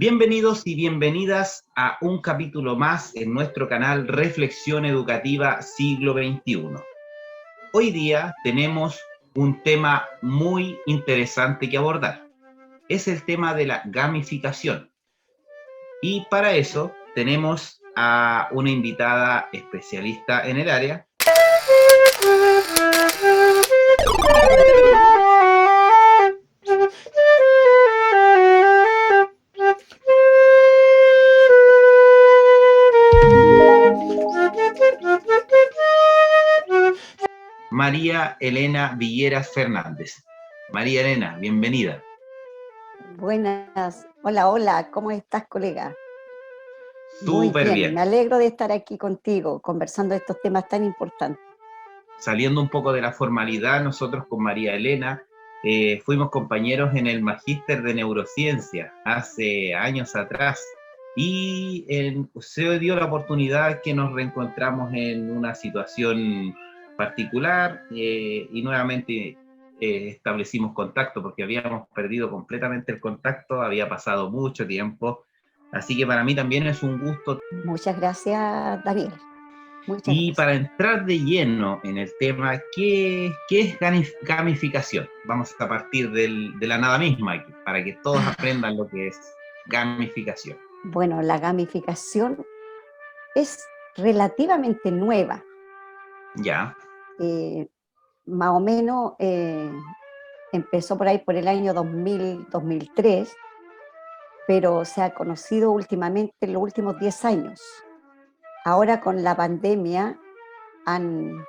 Bienvenidos y bienvenidas a un capítulo más en nuestro canal Reflexión Educativa Siglo XXI. Hoy día tenemos un tema muy interesante que abordar. Es el tema de la gamificación. Y para eso tenemos a una invitada especialista en el área. María Elena Villeras Fernández. María Elena, bienvenida. Buenas, hola, ¿cómo estás, colega? Muy Súper bien, bien. me alegro de estar aquí contigo, conversando de estos temas tan importantes. Saliendo un poco de la formalidad, nosotros con María Elena fuimos compañeros en el Magíster de Neurociencia hace años atrás y se dio la oportunidad que nos reencontramos en una situación particular y nuevamente establecimos contacto porque habíamos perdido completamente el contacto, había pasado mucho tiempo, así que para mí también es un gusto. Muchas gracias, Daniel. Muchas Y gracias. para entrar de lleno en el tema, ¿qué es gamificación? Vamos a partir de la nada misma aquí, para que todos aprendan lo que es gamificación. Bueno, la gamificación es relativamente nueva, Ya, eh, más o menos empezó por ahí por el año 2000, 2003, pero se ha conocido últimamente en los últimos 10 años. Ahora con la pandemia han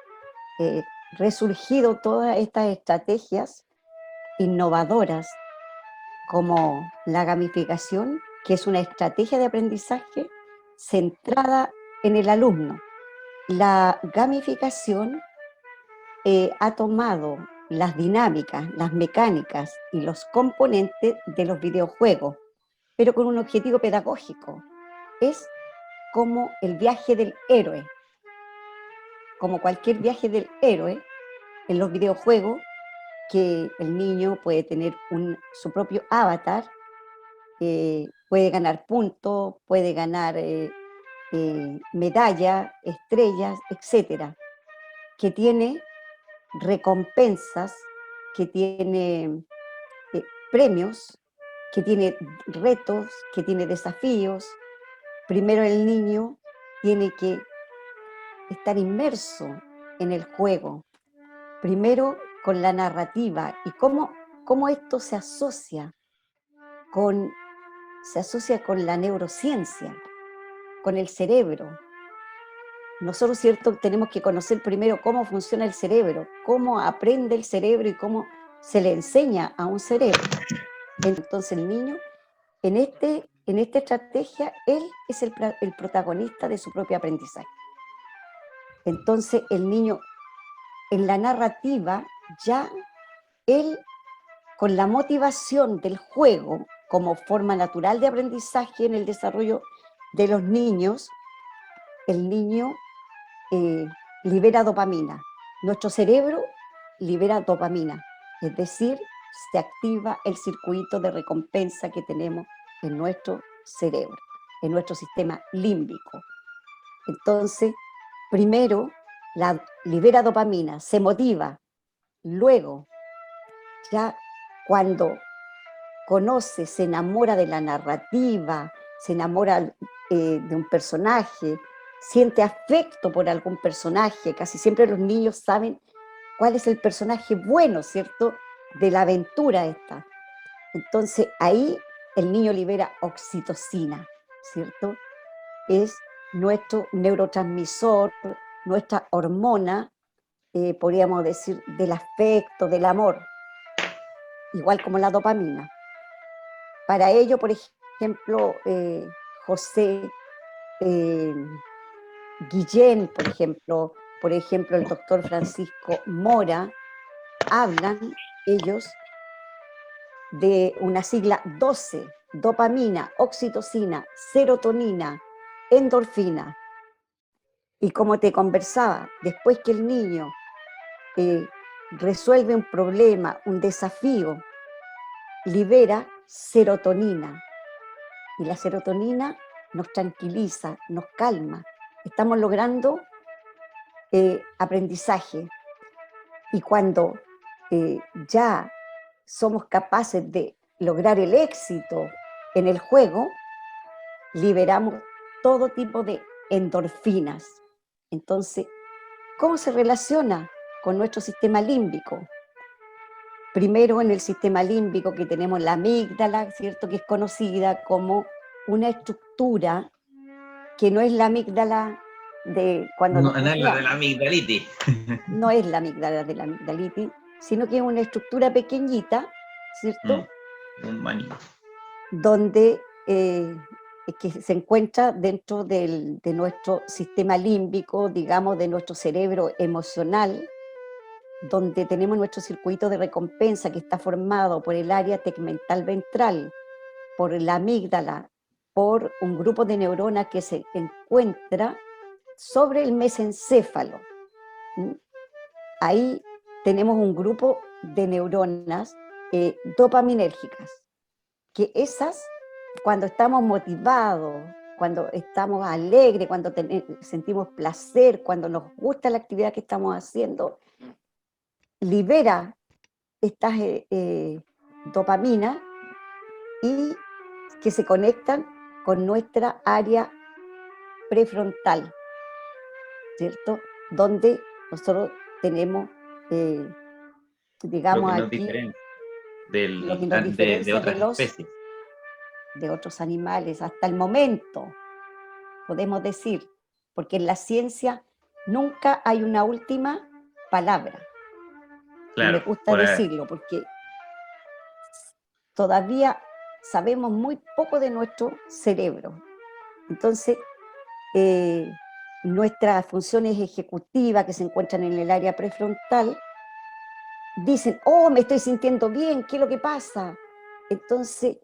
eh, resurgido todas estas estrategias innovadoras como la gamificación, que es una estrategia de aprendizaje centrada en el alumno. La gamificación ha tomado las dinámicas, las mecánicas y los componentes de los videojuegos, pero con un objetivo pedagógico. Es como el viaje del héroe, como cualquier viaje del héroe en los videojuegos, que el niño puede tener su propio avatar, puede ganar puntos, puede ganar medallas, estrellas, etcétera, que tiene recompensas, que tiene premios, que tiene retos, que tiene desafíos. Primero el niño tiene que estar inmerso en el juego, primero con la narrativa y cómo esto con, se asocia con la neurociencia, con el cerebro. Nosotros, ¿cierto?, tenemos que conocer primero cómo funciona el cerebro, cómo aprende el cerebro y cómo se le enseña a un cerebro. Entonces el niño, en esta estrategia, él es el protagonista de su propio aprendizaje. Entonces el niño, en la narrativa, ya él, con la motivación del juego como forma natural de aprendizaje en el desarrollo de los niños, el niño libera dopamina. Nuestro cerebro libera dopamina, es decir, se activa el circuito de recompensa que tenemos en nuestro cerebro, en nuestro sistema límbico. Entonces, primero libera dopamina, se motiva, luego, ya cuando conoce, se enamora de la narrativa, se enamora de un personaje, siente afecto por algún personaje. Casi siempre los niños saben cuál es el personaje bueno, ¿cierto?, de la aventura esta. Entonces ahí el niño libera oxitocina, ¿cierto? Es nuestro neurotransmisor, nuestra hormona, podríamos decir, del afecto, del amor, igual como la dopamina. Para ello, por ejemplo, José Guillén, por ejemplo, el doctor Francisco Mora, hablan ellos de una sigla 12: dopamina, oxitocina, serotonina, endorfina. Y como te conversaba, después que el niño resuelve un problema, un desafío, libera serotonina. y la serotonina nos tranquiliza, nos calma. Estamos logrando aprendizaje. Y cuando ya somos capaces de lograr el éxito en el juego, liberamos todo tipo de endorfinas. Entonces, ¿cómo se relaciona con nuestro sistema límbico? Primero, en el sistema límbico que tenemos la amígdala, ¿cierto? Que es conocida como una estructura que no es la amígdala de cuando No, nos no es la de resfriamos. la amigdalitis. No es la amígdala de la amigdalitis, sino que es una estructura pequeñita, ¿cierto? Un maní. Donde que se encuentra dentro de nuestro sistema límbico, digamos, de nuestro cerebro emocional, donde tenemos nuestro circuito de recompensa que está formado por el área tegmental ventral, por la amígdala, por un grupo de neuronas que se encuentra sobre el mesencéfalo. Ahí tenemos un grupo de neuronas dopaminérgicas, que esas, cuando estamos motivados, cuando estamos alegres, cuando sentimos placer, cuando nos gusta la actividad que estamos haciendo, libera estas dopaminas y que se conectan con nuestra área prefrontal, ¿cierto? Donde nosotros tenemos, Lo digamos que nos aquí, diferencia lo que nos de diferencia otras especies. de otros animales hasta el momento, podemos decir, porque en la ciencia nunca hay una última palabra. Y me Claro, gusta decirlo porque todavía sabemos muy poco de nuestro cerebro. Entonces, nuestras funciones ejecutivas que se encuentran en el área prefrontal dicen, oh, me estoy sintiendo bien, ¿qué es lo que pasa? Entonces,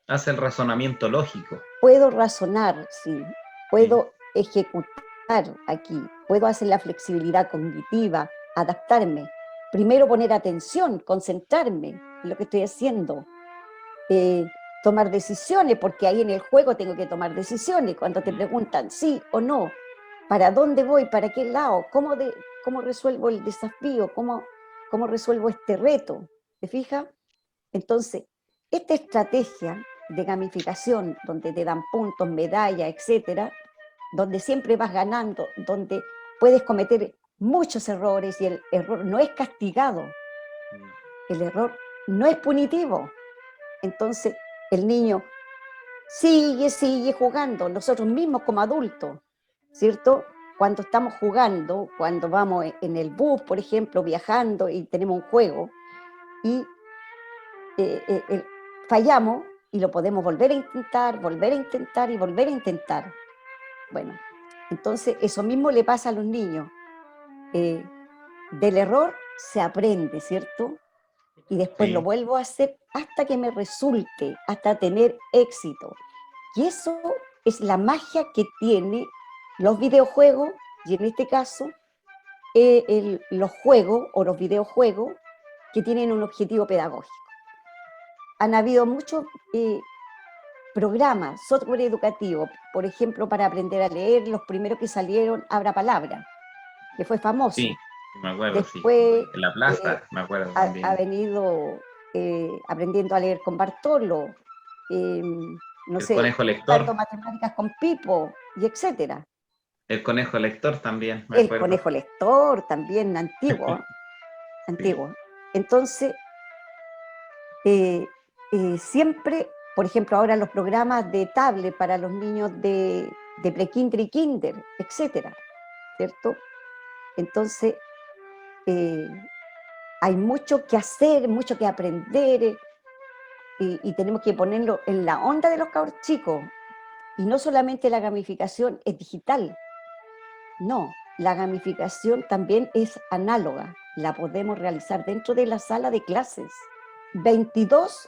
hace el razonamiento lógico. puedo razonar, sí, Sí. puedo ejecutar aquí, puedo hacer la flexibilidad cognitiva, adaptarme. Primero poner atención, concentrarme en lo que estoy haciendo, tomar decisiones, porque ahí en el juego tengo que tomar decisiones. Cuando te preguntan sí o no, ¿para dónde voy? ¿Para qué lado? ¿Cómo resuelvo el desafío? ¿Cómo resuelvo este reto? ¿Te fijas? Entonces, esta estrategia de gamificación, donde te dan puntos, medallas, etcétera, donde siempre vas ganando, donde puedes cometer muchos errores y el error no es castigado, el error no es punitivo. Entonces, el niño sigue jugando, nosotros mismos como adultos, ¿cierto? Cuando estamos jugando, cuando vamos en el bus, por ejemplo, viajando y tenemos un juego y fallamos y lo podemos volver a intentar, volver a intentar y volver a intentar. Bueno, entonces eso mismo le pasa a los niños. Del error se aprende, ¿cierto? Y después lo Sí. vuelvo a hacer hasta que me resulte, hasta tener éxito. Y eso es la magia que tiene los videojuegos, y en este caso, los juegos o los videojuegos que tienen un objetivo pedagógico. Han habido muchos programas, software educativo, por ejemplo, para aprender a leer, los primeros que salieron, Abra Palabra, que fue famoso. Sí, me acuerdo, sí. Después En la plaza, me acuerdo ha también. venido aprendiendo a leer con Bartolo, eh, no El sé, conejo lector. dando matemáticas con Pipo, y etcétera. El conejo lector también, me El acuerdo. conejo lector, también antiguo, Sí. antiguo. Entonces, eh, siempre, por ejemplo, ahora los programas de tablet para los niños de prekinder y kinder, etcétera, ¿cierto? Entonces, eh, hay mucho que hacer, mucho que aprender, y tenemos que ponerlo en la onda de los cabros chicos. Y no solamente la gamificación es digital, no, la gamificación también es análoga, la podemos realizar dentro de la sala de clases. 22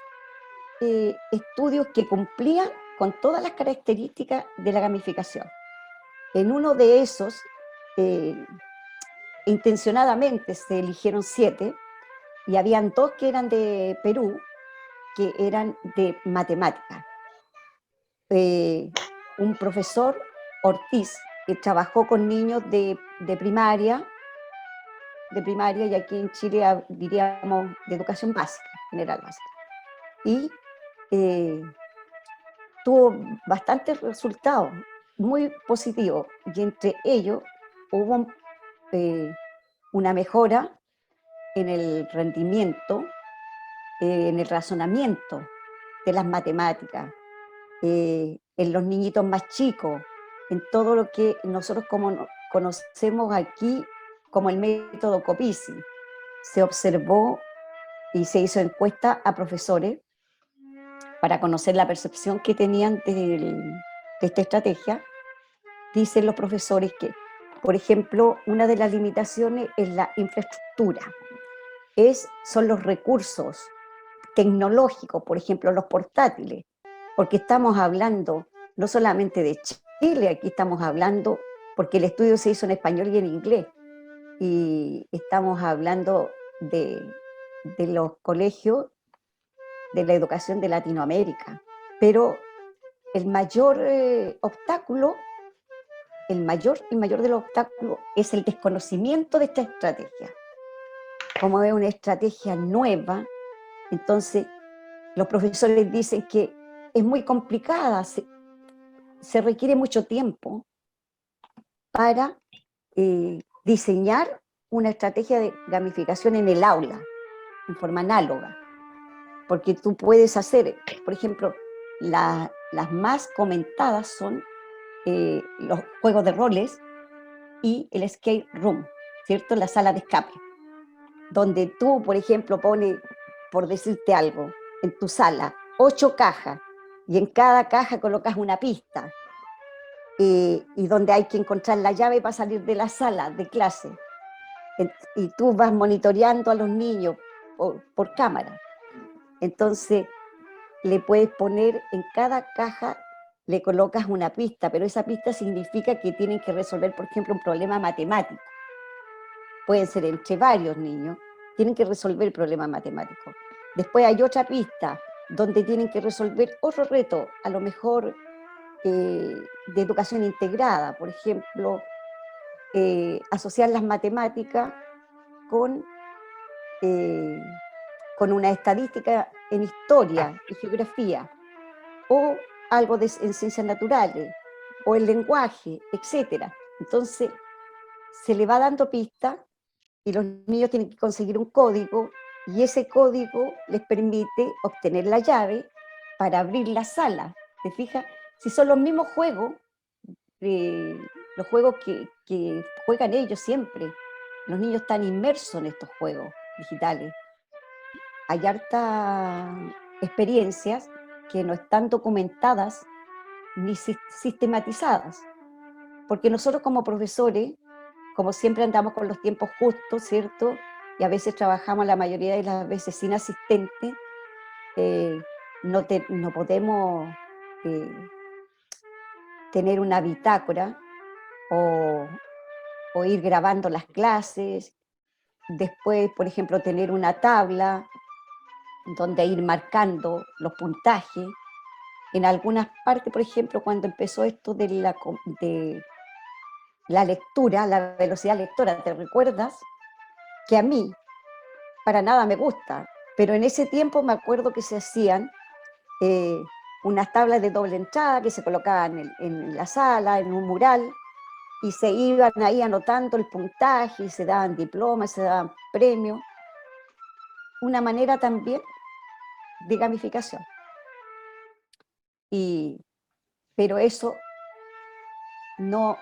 estudios que cumplían con todas las características de la gamificación. En uno de esos, eh, intencionadamente se eligieron 7 y habían 2 que eran de Perú, que eran de matemática. un profesor, Ortiz, que trabajó con niños de primaria, y aquí en Chile diríamos de educación básica, general básica. Y tuvo bastantes resultados muy positivos, y entre ellos hubo una mejora en el rendimiento, en el razonamiento de las matemáticas, en los niñitos más chicos, en todo lo que nosotros conocemos aquí como el método Copisi. Se observó y se hizo encuesta a profesores para conocer la percepción que tenían de esta estrategia. Dicen los profesores que, por ejemplo, una de las limitaciones es la infraestructura, son los recursos tecnológicos, por ejemplo, los portátiles, porque estamos hablando no solamente de Chile, aquí estamos hablando, porque el estudio se hizo en español y en inglés, y estamos hablando de los colegios de la educación de Latinoamérica. Pero el mayor obstáculo, el mayor de los obstáculos es el desconocimiento de esta estrategia. Como es una estrategia nueva, entonces los profesores dicen que es muy complicada, se requiere mucho tiempo para diseñar una estrategia de gamificación en el aula, en forma análoga. Porque tú puedes hacer, por ejemplo, las más comentadas son los juegos de roles y el escape room, ¿cierto? La sala de escape, donde tú, por ejemplo, pones, por decirte algo, en tu sala 8 cajas y en cada caja colocas una pista y donde hay que encontrar la llave para salir de la sala de clase. Y tú vas monitoreando a los niños por cámara. Entonces, le puedes poner en cada caja, le colocas una pista, pero esa pista significa que tienen que resolver, por ejemplo, un problema matemático. Pueden ser entre varios niños, tienen que resolver el problema matemático. Después hay otra pista donde tienen que resolver otro reto, a lo mejor de educación integrada, por ejemplo, asociar las matemáticas con, con una estadística en historia y geografía, o algo en ciencias naturales, o el lenguaje, etc. Entonces, se le va dando pistas y los niños tienen que conseguir un código, y ese código les permite obtener la llave para abrir la sala. ¿Te fijas? Si son los mismos juegos, los juegos que juegan ellos siempre, los niños están inmersos en estos juegos digitales. Hay hartas experiencias que no están documentadas ni sistematizadas, porque nosotros como profesores, como siempre andamos con los tiempos justos, ¿cierto? Y a veces trabajamos la mayoría de las veces sin asistente, no podemos tener una bitácora o, o ir grabando las clases, después, por ejemplo, tener una tabla donde ir marcando los puntajes. En algunas partes, por ejemplo, cuando empezó esto de la lectura, la velocidad lectora, ¿te recuerdas? Que a mí para nada me gusta, pero en ese tiempo me acuerdo que se hacían unas tablas de doble entrada que se colocaban en la sala, en un mural, y se iban ahí anotando el puntaje, y se daban diplomas, se daban premios. Una manera también de gamificación. Pero eso no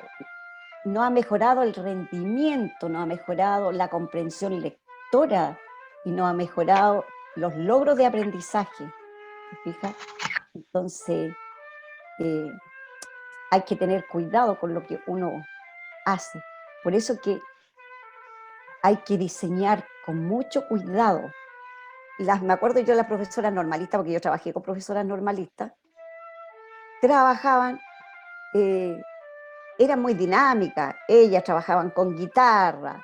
ha mejorado el rendimiento, no ha mejorado la comprensión lectora y no ha mejorado los logros de aprendizaje. ¿Te fijas? Entonces, hay que tener cuidado con lo que uno hace. Por eso que hay que diseñar con mucho cuidado. Me acuerdo yo de las profesoras normalistas, porque yo trabajé con profesoras normalistas, trabajaban, eran muy dinámicas, ellas trabajaban con guitarra,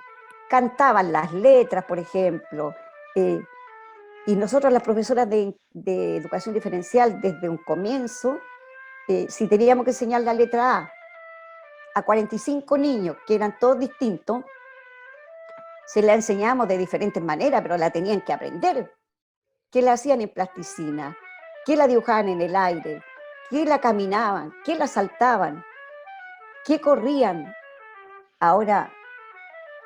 cantaban las letras, por ejemplo, y nosotros las profesoras de educación diferencial desde un comienzo si teníamos que enseñar la letra a 45 niños, que eran todos distintos, se la enseñamos de diferentes maneras, pero la tenían que aprender. ¿Qué la hacían en plasticina? ¿Qué la dibujaban en el aire? ¿Qué la caminaban? ¿Qué la saltaban? ¿Qué corrían? Ahora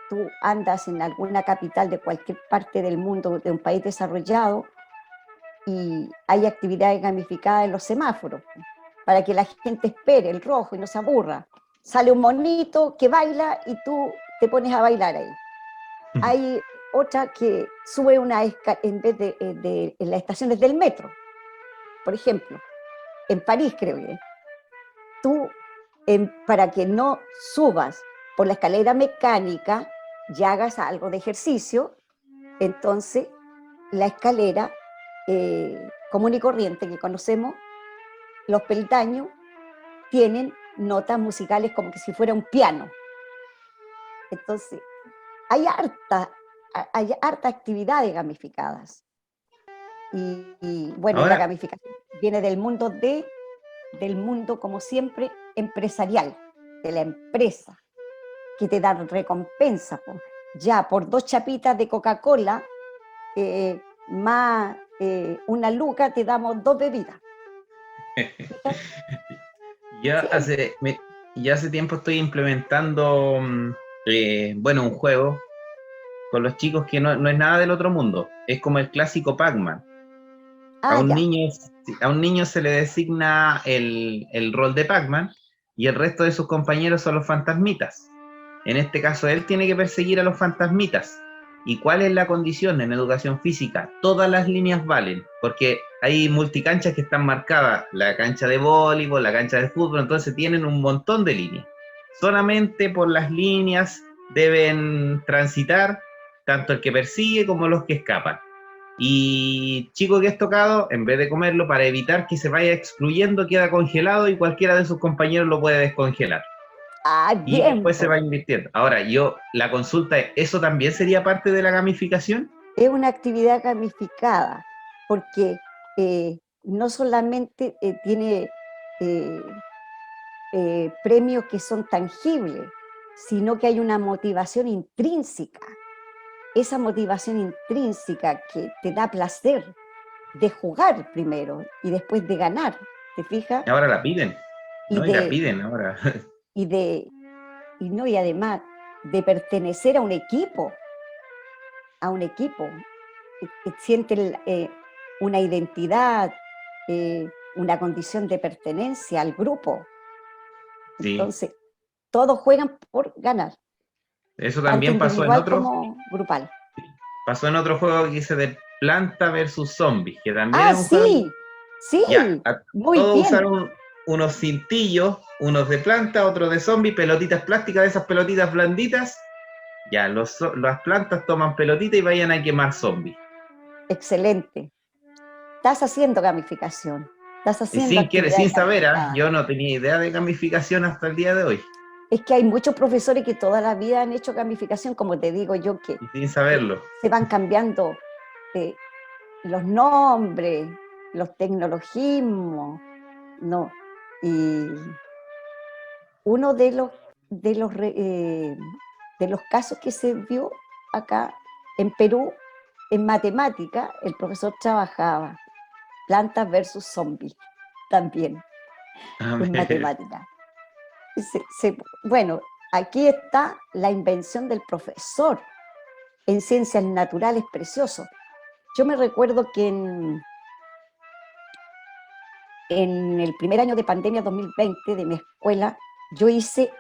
tú andas en alguna capital de cualquier parte del mundo, de un país desarrollado, y hay actividades gamificadas en los semáforos, para que la gente espere el rojo y no se aburra. Sale un monito que baila y tú te pones a bailar ahí. Hay otra que sube una escalera en vez de en las estaciones del metro, por ejemplo, en París creo que tú, para que no subas por la escalera mecánica y hagas algo de ejercicio, entonces la escalera común y corriente que conocemos, los peldaños tienen notas musicales como que si fuera un piano. Entonces, hay harta actividades gamificadas. Bueno, la Ahora, gamificación viene del mundo, como siempre, empresarial, de la empresa, que te dan recompensa. Ya por 2 chapitas de Coca-Cola, más una luca, te damos 2 bebidas. yo Sí, hace, ya hace tiempo estoy implementando, bueno, un juego con los chicos que no es nada del otro mundo. Es como el clásico Pac-Man. A ah, un ya. niño, a un niño se le designa el rol de Pac-Man y el resto de sus compañeros son los fantasmitas. En este caso, él tiene que perseguir a los fantasmitas. ¿Y cuál es la condición en educación física? Todas las líneas valen, porque hay multicanchas que están marcadas, la cancha de voleibol, la cancha de fútbol, entonces tienen un montón de líneas. Solamente por las líneas deben transitar tanto el que persigue como los que escapan. Y chico que es tocado, en vez de comerlo, para evitar que se vaya excluyendo, queda congelado y cualquiera de sus compañeros lo puede descongelar. Ah, Y bien, después se po. va invirtiendo. Ahora, la consulta es, ¿eso también sería parte de la gamificación? Es una actividad gamificada, porque no solamente tiene eh, premios que son tangibles, sino que hay una motivación intrínseca. Esa motivación intrínseca que te da placer de jugar primero y después de ganar, ¿te fijas? Ahora la piden, Y ¿no? Y la de, piden ahora. y de, y no, y además de pertenecer a un equipo, sienten una identidad, una condición de pertenencia al grupo. Sí, Entonces, todos juegan por ganar, eso tanto también individual como grupal. pasó en otro juego que dice de Planta versus Zombies, que también Ah, es un juego. sí, Ya, sí, muy todos bien, usaron unos cintillos, unos de planta, otros de zombie, pelotitas plásticas, de esas pelotitas blanditas. Ya, las plantas toman pelotita y vayan a quemar zombies. excelente. Estás haciendo gamificación, estás Y haciendo actividades sin saber, gamificadas. yo no tenía idea de gamificación hasta el día de hoy. Es que hay muchos profesores que toda la vida han hecho gamificación, como te digo yo, que Y sin saberlo. se van cambiando eh, los nombres, los tecnologismos, ¿no? Y uno de los casos que se vio acá en Perú, en matemática, el profesor trabajaba plantas versus zombies también A en ver, matemática. Bueno, aquí está la invención del profesor en ciencias naturales precioso. Yo me recuerdo que en el primer año de pandemia 2020 de mi escuela, yo hice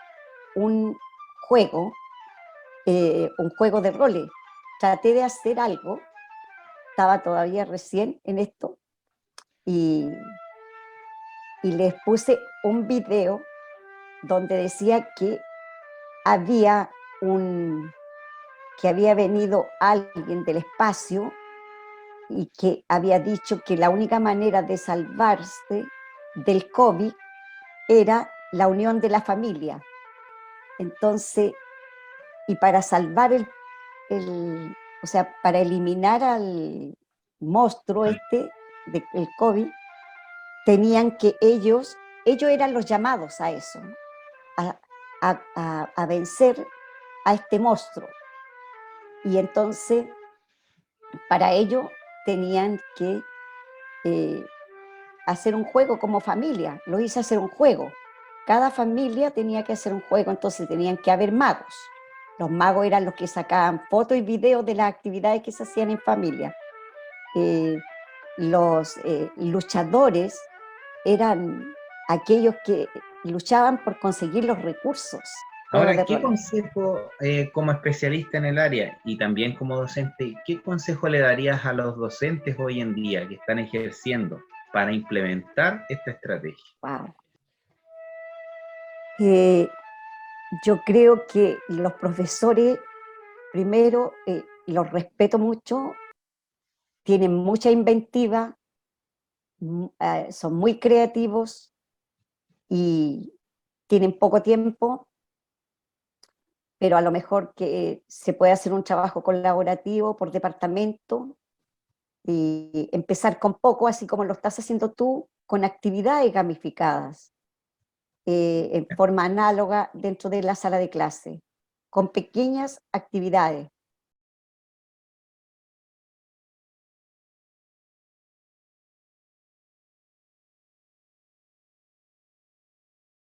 un juego, un juego de roles. Traté de hacer algo, estaba todavía recién en esto, y, y les puse un video donde decía había un, que había venido alguien del espacio y que había dicho que la única manera de salvarse del COVID era la unión de la familia. Entonces, y para salvar o sea, para eliminar al monstruo del COVID, tenían que ellos ellos eran los llamados a eso, a, a vencer a este monstruo. Y entonces, para ello, tenían que hacer un juego como familia. Lo hice hacer un juego. Cada familia tenía que hacer un juego, entonces tenían que haber magos. Los magos eran los que sacaban fotos y videos de las actividades que se hacían en familia. Los luchadores eran aquellos que luchaban por conseguir los recursos. Ahora, ¿qué consejo como especialista en el área y también como docente, qué consejo le darías a los docentes hoy en día que están ejerciendo para implementar esta estrategia? Wow. Yo creo que los profesores, primero, los respeto mucho, tienen mucha inventiva, son muy creativos y tienen poco tiempo, pero a lo mejor que se puede hacer un trabajo colaborativo por departamento y empezar con poco, así como lo estás haciendo tú, con actividades gamificadas, en forma análoga dentro de la sala de clase, con pequeñas actividades.